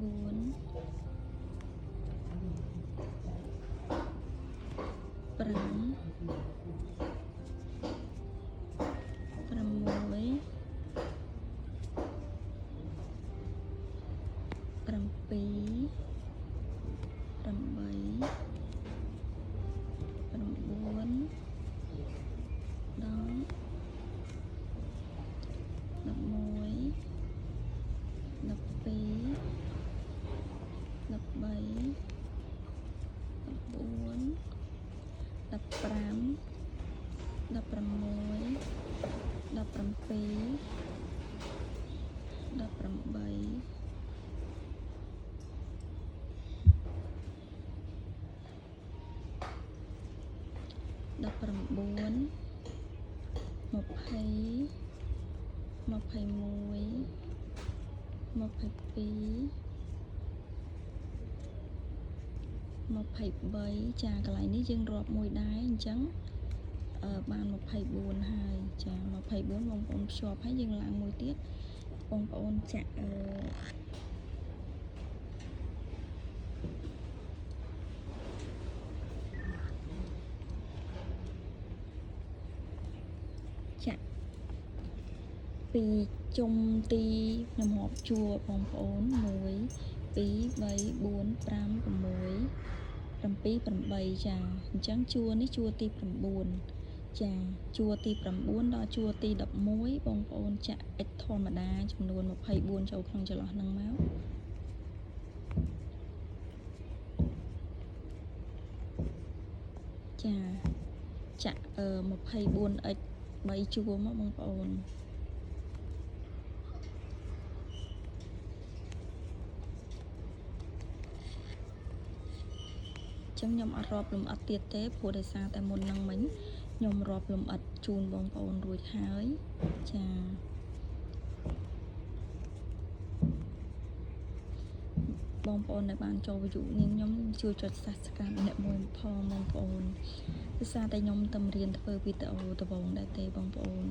4 5 6 7 8 9 10 11 12 13 14 15 16 17 18 19 20 21 22 23 ចាកន្លែងនេះយើងរាប់មួយដែរអញ្ចឹងបាន24ហើយចា24បងប្អូនភ្ជាប់ហើយយើងឡើងមួយទៀតបងប្អូនចាក់ចាក់ពីជុំទីលំហប់ជួរបងប្អូន1 2 3 4 5 6 7 8ចាអញ្ចឹងជួរនេះជួរទី9ចាជួរទី9ដល់ជួរទី11បងប្អូនចាក់ x ធម្មតាចំនួន24ចូលក្នុងចន្លោះហ្នឹងមកចាចាក់ 24x 3ជួរមកបងប្អូនចឹងខ្ញុំអត់រាប់លំអិតទៀតទេព្រោះដោយសារតែមុនហ្នឹងមិញខ្ញុំរាប់លំអិតជូនបងប្អូនរួចហើយចាបងប្អូនដែលបានចូលវីដេអូនេះខ្ញុំជួយចុច Subscribe អ្នកមួយផងបងប្អូនដោយសារតែខ្ញុំទៅរៀនធ្វើវីដេអូដំបូងដែរទេបងប្អូន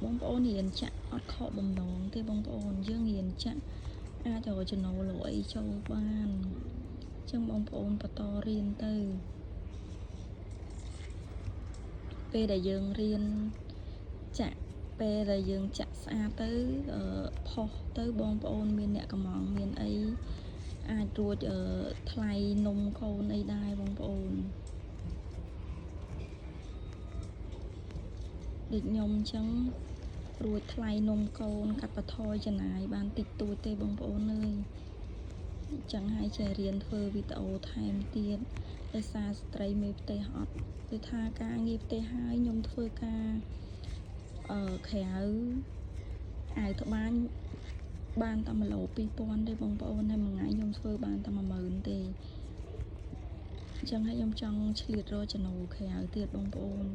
បងប្អូនរៀនចាក់អត់ខកបំណងទេបងប្អូនយើងរៀនចាក់អាចរកចំណូលលអីចូលបានចឹងបងប្អូនបន្តរៀនទៅពេលដែលយើងរៀនចាក់ពេលដែលយើងចាក់ស្អាតទៅផុសទៅបងប្អូនមានអ្នកកំងមានអីអាចរួចថ្លៃនំកូនអីដែរបងប្អូនដូចខ្ញុំចឹងរួចថ្លៃនំកូនកាត់បន្ថយចំណាយបានតិចតួចទេបងប្អូនអើយចឹងហើយចេះរៀនធ្វើវីដេអូថែមទៀតដោយសារស្ត្រីមេផ្ទះអត់គឺថាការងារផ្ទះហើយខ្ញុំធ្វើការក្រៅអាវត្បាញបានតែ1.2000 ទេបងប្អូនហើយមួយថ្ងៃខ្ញុំធ្វើបានតែ10000ទេអញ្ចឹងហើយខ្ញុំចង់ឆ្លៀតរកចំណូលក្រៅទៀតបងប្អូន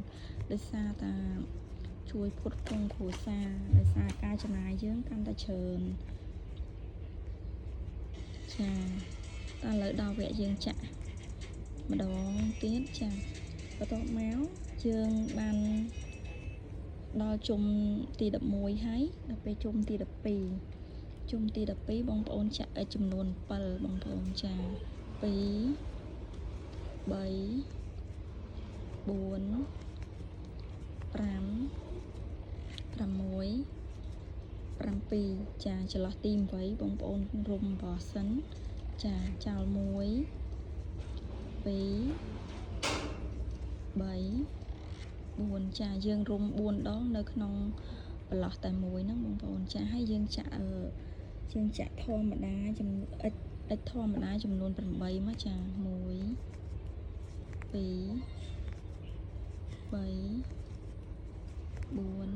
ដោយសារតែជួយផ្គត់ផ្គង់គ្រួសារដោយសារការចំណាយយើងកាន់តែច្រើនចាតែឥឡូវដល់វគ្គយើងចាក់ម្ដងទៀតចាបន្ទាប់មកយើងបានដល់ជុំទី11ហើយដល់ពេលជុំទី12ជុំទី12បងប្អូនចាក់ចំនួន7បងប្អូនចា2 3 4 5 6 7ចាចន្លោះទី8បងប្អូនរុំបោះសិនចាចោល1 2 3 4 ចាយើងរុំ4ដងនៅក្នុងប្រឡោះតែមួយហ្នឹងបងប្អូនចាហើយយើងចាក់ធម្មតាចំនួន x ធម្មតាចំនួន8មកចា1 2 3 4 5 6 7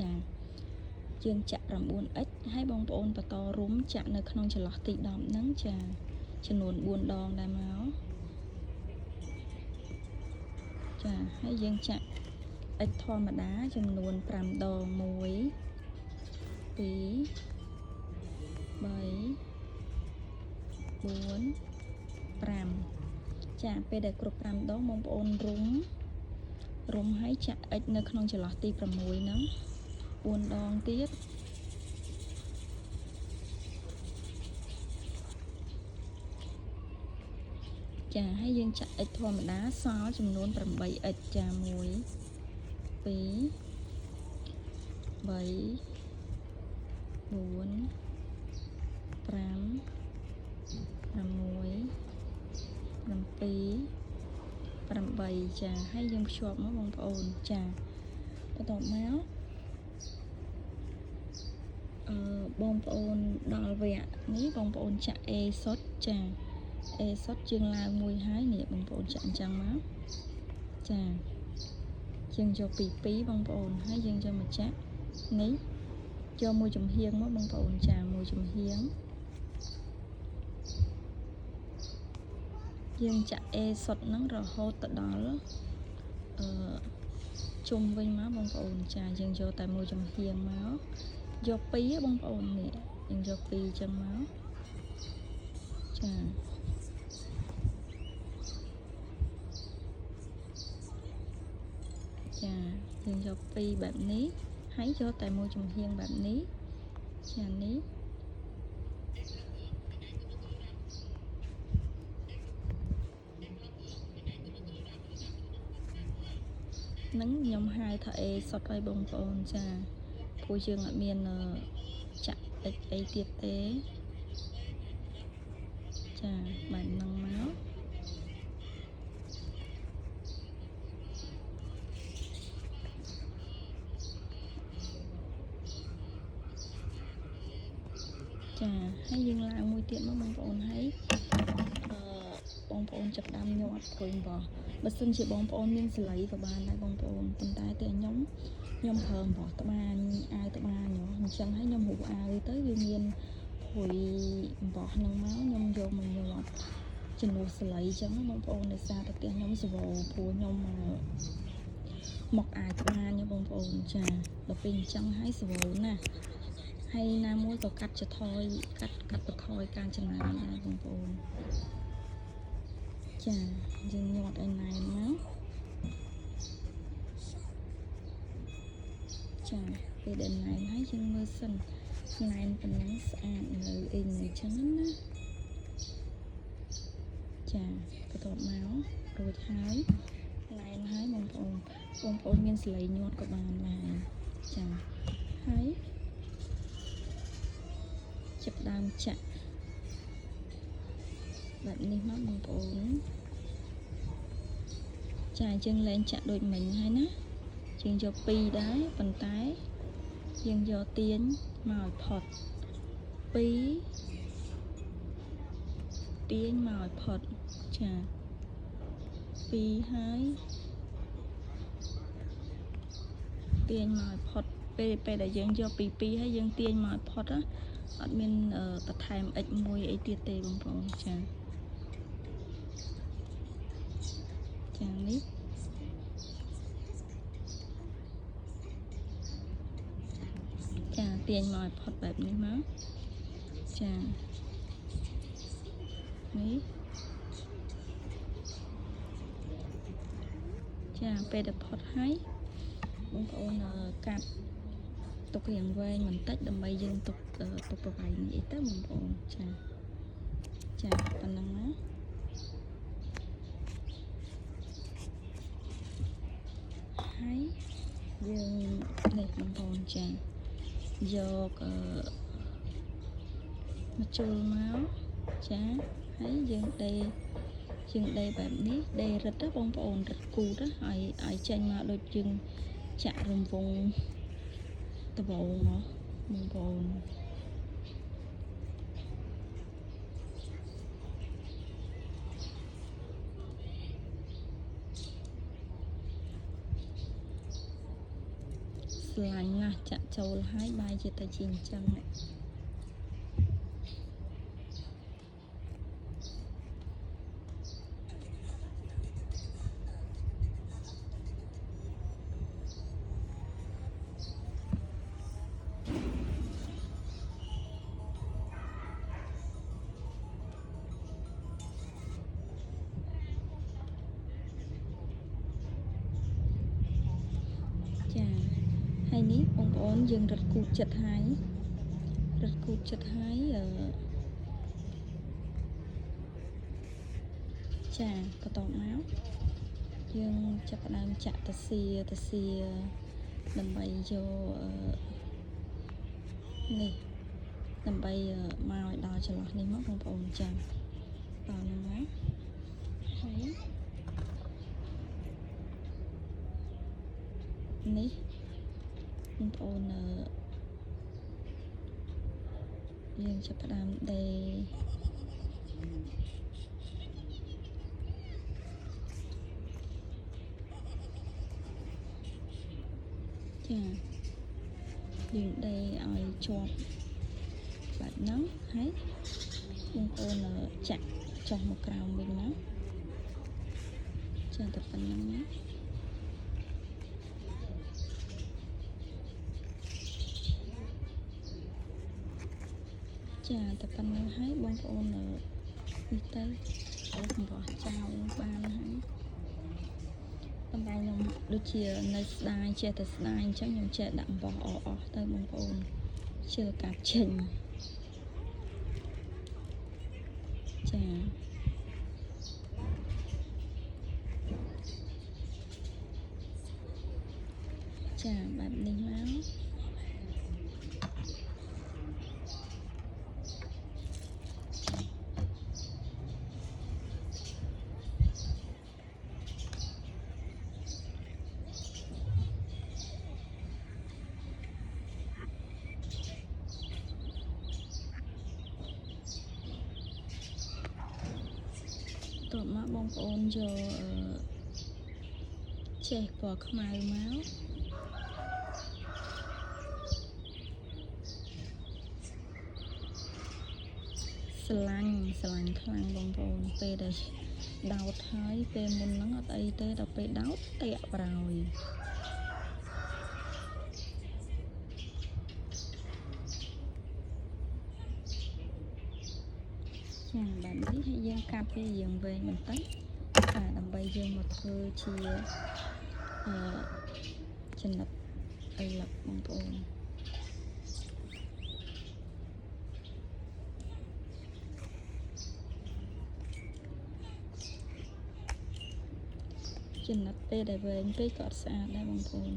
ចាយើងចាក់ 9x ហើយបងប្អូនបន្តរុំចាក់នៅក្នុងចន្លោះទី10ហ្នឹងចាចំនួន4ដងដែរមកចាហើយយើងចាក់ x ធម្មតាចំនួន5ដង1 2 3 4 5ចាពេលដែលគ្រប់5ដងបងប្អូនរុំហើយចាក់ x នៅក្នុងចន្លោះទី6ហ្នឹង4ដងទៀតចាហើយយើងចាក់ x ធម្មតាសល់ចំនួន 8x ចា1 2 3 6 7 8 9 10ចាហើយយើងភ្ជាប់មកបងប្អូនចាបន្ទាប់មកបងប្អូនដល់វគ្គនេះបងប្អូនចាក់ A សុទ្ធចា A សុទ្ធជាងឡើងមួយហើយនេះបងប្អូនចាក់អញ្ចឹងមកចាយើងយកពី2បងប្អូនហើយយើងយកមកចាក់នេះយកមួយចំហៀងមកបងប្អូនចាមួយចំហៀងយើងចាក់ A សុទ្ធហ្នឹងរហូតទៅដល់ជុំវិញមកបងប្អូនចាយើងយកតែមួយចំហៀងមកយក2បងប្អូននេះយើងយក2អញ្ចឹងមកចាយើងយក2បែបនេះហើយយកតែមួយចំហៀងបែបនេះចានេះ ហ្នឹងខ្ញុំហៅថា A សុតហើយបងប្អូនចាព្រោះយើងអត់មានចាក់អីទៀតទេចាបែបហ្នឹងមកចាហើយយើងឡើងមួយទៀតមកបងប្អូនហើយបងប្អូនចាប់តាមញាត់ឃើញបងបើសិនជាបងប្អូនមានសលៃក៏បានដែរបងប្អូនប៉ុន្តែតែខ្ញុំប្រើបោះត្បាញអាវត្បាញអញ្ចឹងហើយខ្ញុំរូបអាវទៅវាមានភួយអំបោះហ្នឹងមកខ្ញុំយកមកញាត់ជំនួសសលៃអញ្ចឹងបងប្អូនដោយសារតែផ្ទះខ្ញុំសវោព្រោះខ្ញុំមកអាវត្បាញបងប្អូនចាដល់ពេលអញ្ចឹងហើយសវោណាស់ហើយណាមួយក៏កាត់ចថយកាត់បន្ថយការចំណាយដែរបងប្អូនចាយើងញាត់ឲ្យណែនមកចាពេលដែលណែនហើយយើងមើលសិនណែនប៉ុណ្ណឹងស្អាតនៅអីនៅចឹងណាចាបន្ទាប់មករួចហើយណែនហើយបងប្អូនមានសលៃញាត់ក៏បានដែរចាហើយចាប់ដើមចាក់បែបនេះមកបងប្អូនចាយើងលែងចាក់ដូចមិញហើយណាយើងយក2ដែរប៉ុន្តែយើងយកទាញមកឲ្យផុត2ទាញមកឲ្យផុតចា2ហើយទាញមកឲ្យផុតពេលដែលយើងយកពី2ហើយយើងទាញមកឲ្យផុតណាអត់មានបន្ថែម x មួយអីទៀតទេបងប្អូនចានេះចាទាញមកឲ្យផុតបែបនេះមកចានេះចាពេលដែលផុតហើយបងប្អូនកាត់ទុករាងវែងបន្តិចដើម្បីយើងទុកប្រវែងនេះអីទៅបងប្អូនចាប៉ុណ្ណឹងណាហើយយើងនេះបងប្អូនចាយកមកជុលមកចាហើយយើងដេរបែបនេះដេររឹតណាបងប្អូនរឹតគូតណាឲ្យចេញមកដូចយើងចាក់រង្វង់ដបងមកបងប្អូនស្លាញ់ណាស់ចាក់ចូលហើយបាយជាតែជាអញ្ចឹងហើយនេះបងប្អូនយើងរឹតគូតចិត្តហើយចាបន្ទាប់មកយើងចាប់ផ្ដើមចាក់តាសៀដើម្បីយកនេះដើម្បីមកឲ្យដល់ចន្លោះនេះមកបងប្អូនចាដល់ហ្នឹងណាហើយនេះបងប្អូនយើងចាប់ផ្ដើមដេរចាយើងដេរឲ្យជាប់បែបហ្នឹងហើយបងប្អូនចាក់ចុះមកក្រោមវិញមកចាតែប៉ុណ្្នឹងណាចាតែប៉ុណ្្នឹងហើយបងប្អូននេះទៅអូសម្រាប់ចោលបានហើយប៉ុន្តែខ្ញុំដូចជានៅស្ដាយចេះតែស្ដាយអញ្ចឹងខ្ញុំចេះដាក់អំបោះអស់ទៅបងប្អូនជឿកាត់ចេញចា ចាបែបនេះមកតោះមកបងប្អូនយកចេះពណ៌ខ្មៅមកស្រឡាញ់ខ្លាំងបងប្អូនពេលដែលដោតហើយពេលមុនហ្នឹងអត់អីទេដល់ពេលដោតតាក់ប្រោយចាបែបនេះហើយយើងកាត់វាយើងវែងបន្តិចដើម្បីយើងមកធ្វើជាចំណិតអីឡឹកបងប្អូនចំណិតពេលដែលវែងពេកក៏អត់ស្អាតដែរបងប្អូន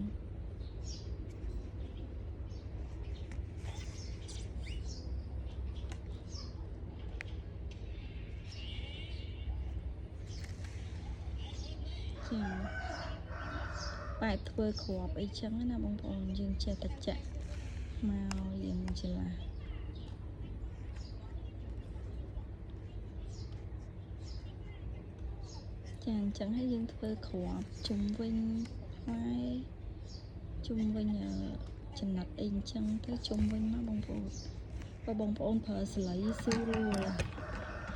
ចាបែបធ្វើគ្រាប់អីចឹងណាបងប្អូនយើងចេះតែចាក់មកយើងច្រឡះចាអញ្ចឹងហើយយើងធ្វើគ្រាប់ជុំវិញហើយជុំវិញចំណិតអីអញ្ចឹងទៅជុំវិញមកបងប្អូនបើបងប្អូនប្រើស្លៃស៊ូរួល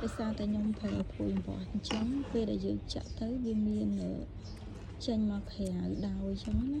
ដោយសារតែខ្ញុំប្រើភួយអំបោះអញ្ចឹងពេលដែលយើងចាក់ទៅវាមានចេញមកក្រៅដោយអញ្ចឹងណា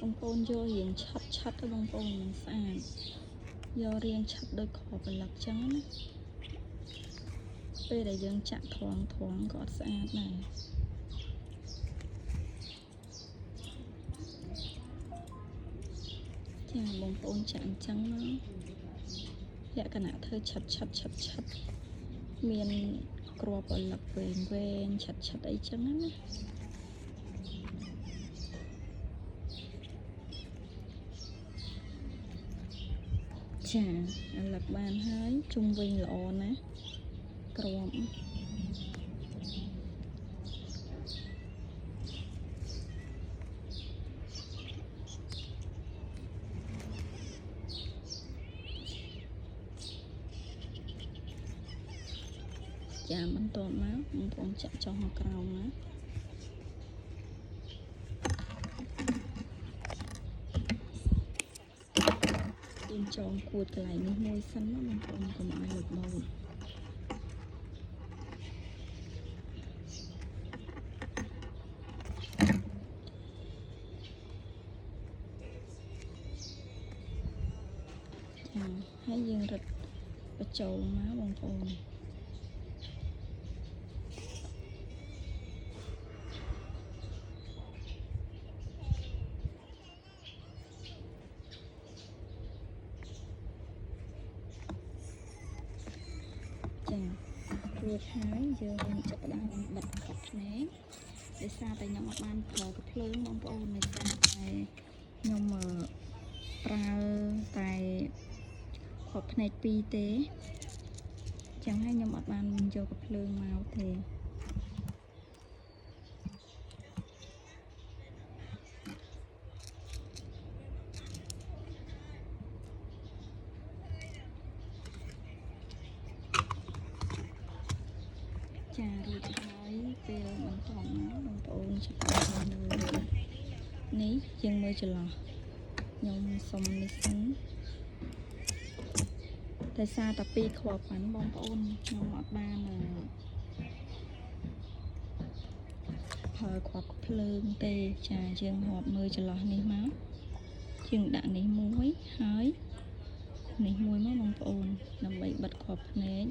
បងប្អូនយករៀងឆាត់ទៅបងប្អូនមិនស្អាតយករៀងឆាត់ដូចគ្រាប់ប្រឡឹកចឹងណាពេលដែលយើងចាក់ធំក៏អត់ស្អាតដែរចាបងប្អូនចាក់អញ្ចឹងមកលក្ខណៈធ្វើឆាត់មានគ្រាប់ប្រឡឹកវែងឆាត់អីចឹងណាចាអាឡឹកបានហើយជុំវិញល្អណាក្រមចាបន្តមកបងប្អូនចាក់ចុះមកក្រោមណាយើងចងគួតកន្លែងនេះមួយសិនណាបងប្អូនកុំឲ្យលុបបោតចាហើយយើងរឹតបញ្ចូលមកបងប្អូនចារួចហើយយើងចាប់ផ្ដើមបិទកប់ភ្នែកដោយសារតែខ្ញុំអត់បានប្រើកាភ្លើងបងប្អូនដោយសារតែខ្ញុំប្រើតែខប់ភ្នែក2ទេចឹងហើយខ្ញុំអត់បានយកកាភ្លើងមកទេចារួចហើយពេលបន្តមកបងប្អូនចាប់ផ្ដើមមើលនេះយើងមើលចន្លោះខ្ញុំសុំនេះសិនតែសារតែ2គ្រាប់ហ្នឹងបងប្អូនខ្ញុំអត់បាន ប្រើគ្រាប់ភ្លើងទេចាយើងរាប់មើលចន្លោះនេះមកយើងដាក់នេះមួយហើយនេះមួយមកបងប្អូនដើម្បីបិទគ្រាប់ភ្នែក